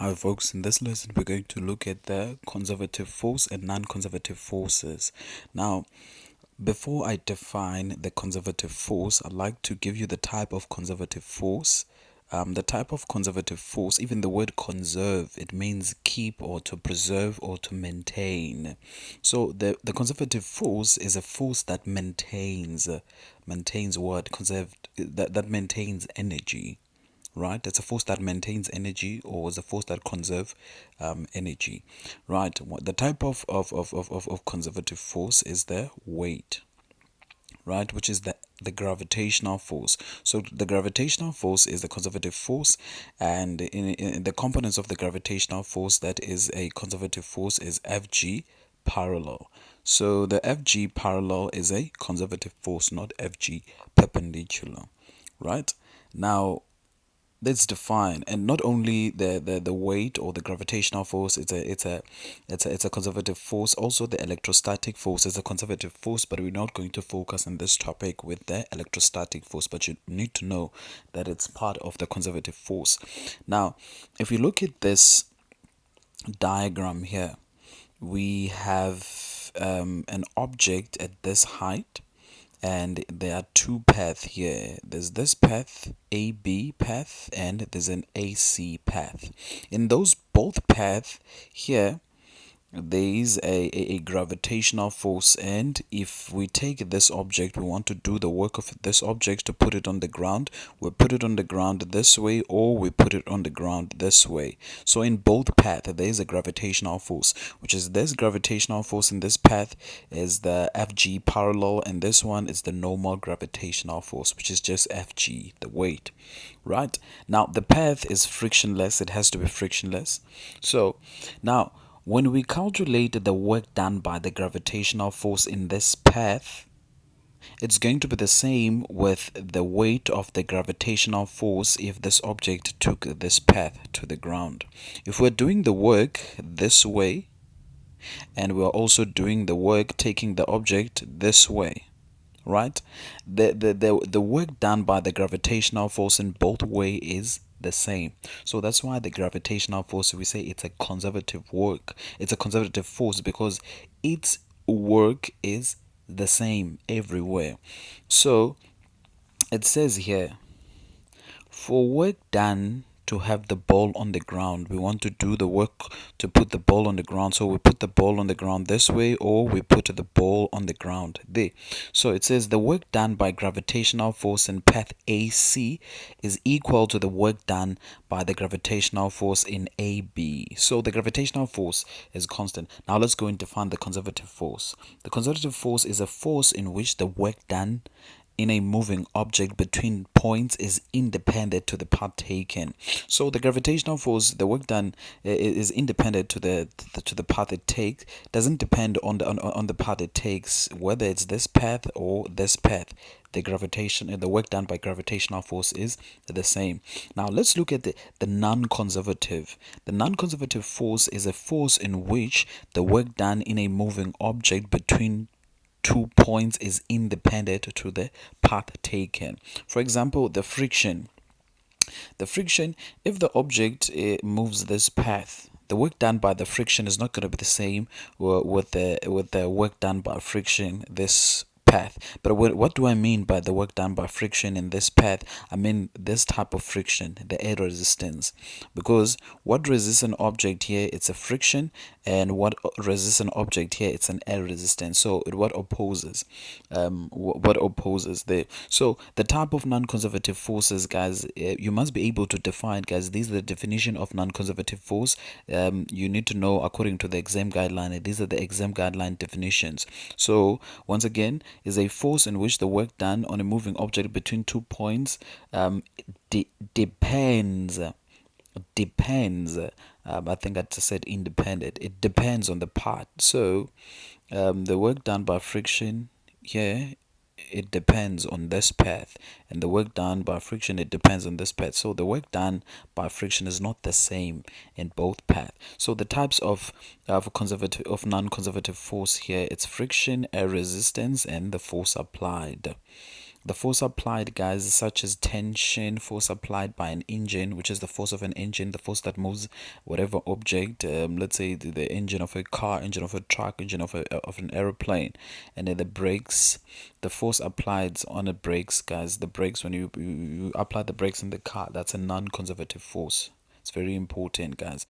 Hi folks, in this lesson we're going to look at the conservative force and non-conservative forces. Now, before I define the conservative force, I'd like to give you the type of conservative force. The type of conservative force, even the word conserve, it means keep or to preserve or to maintain. So the conservative force is a force that maintains what? Conserved, that maintains energy, right? It's a force that maintains energy or is a force that conserve energy, right? The type of conservative force is the weight, right, which is the gravitational force. So the gravitational force is the conservative force, and in the components of the gravitational force that is a conservative force is Fg parallel. So the Fg parallel is a conservative force, not Fg perpendicular, right? Now let's define, and not only the weight or the gravitational force, it's a conservative force. Also the electrostatic force is a conservative force, but we're not going to focus on this topic with the electrostatic force, but you need to know that it's part of the conservative force. Now if you look at this diagram here, we have an object at this height, and there are two paths here. There's this path, AB path, and there's an AC path. In those both paths here, there is a gravitational force, and if we take this object, we want to do the work of this object to put it on the ground, we put it on the ground this way, or we put it on the ground this way. So in both paths there is a gravitational force, which is this gravitational force in this path is the Fg parallel, and this one is the normal gravitational force, which is just Fg, the weight, right? Now the path is frictionless, it has to be frictionless. So now when we calculate the work done by the gravitational force in this path, it's going to be the same with the weight of the gravitational force if this object took this path to the ground. If we're doing the work this way, and we're also doing the work taking the object this way, right, the work done by the gravitational force in both way is the same. So that's why the gravitational force, we say it's a conservative work, it's a conservative force, because its work is the same everywhere. So it says here, for work done to have the ball on the ground, we want to do the work to put the ball on the ground. So we put the ball on the ground this way, or we put the ball on the ground there. So it says the work done by gravitational force in path AC is equal to the work done by the gravitational force in AB. So the gravitational force is constant. Now let's go and define the conservative force. The conservative force is a force in which the work done in a moving object between points is independent to the path taken. So the gravitational force, the work done, is independent to the path it takes. Doesn't depend on the path it takes, whether it's this path or this path. The gravitation and the work done by gravitational force is the same. Now let's look at the non-conservative. The non-conservative force is a force in which the work done in a moving object between 2 points is independent to the path taken. For example, the friction. The friction, if the object moves this path, the work done by the friction is not going to be the same with the work done by friction this path. But what do I mean by the work done by friction in this path? I mean this type of friction, the air resistance, because what resists an object here, it's a friction, and what resists an object here, it's an air resistance. So what opposes, what opposes there. So the type of non-conservative forces, guys, you must be able to define, guys. These are the definition of non-conservative force. You need to know according to the exam guideline. These are the exam guideline definitions. So once again, is a force in which the work done on a moving object between 2 points depends. I think I just said independent. It depends on the part. So the work done by friction here, it depends on this path, and the work done by friction, it depends on this path. So the work done by friction is not the same in both paths. So the types of conservative of non-conservative force here, it's friction, air resistance, and the force applied. The force applied, guys, such as tension, force applied by an engine, which is the force of an engine, the force that moves whatever object, let's say the engine of a car, engine of a truck, engine of an aeroplane. And then the brakes, the force applied on the brakes, guys, the brakes, when you apply the brakes in the car, that's a non-conservative force. It's very important, guys.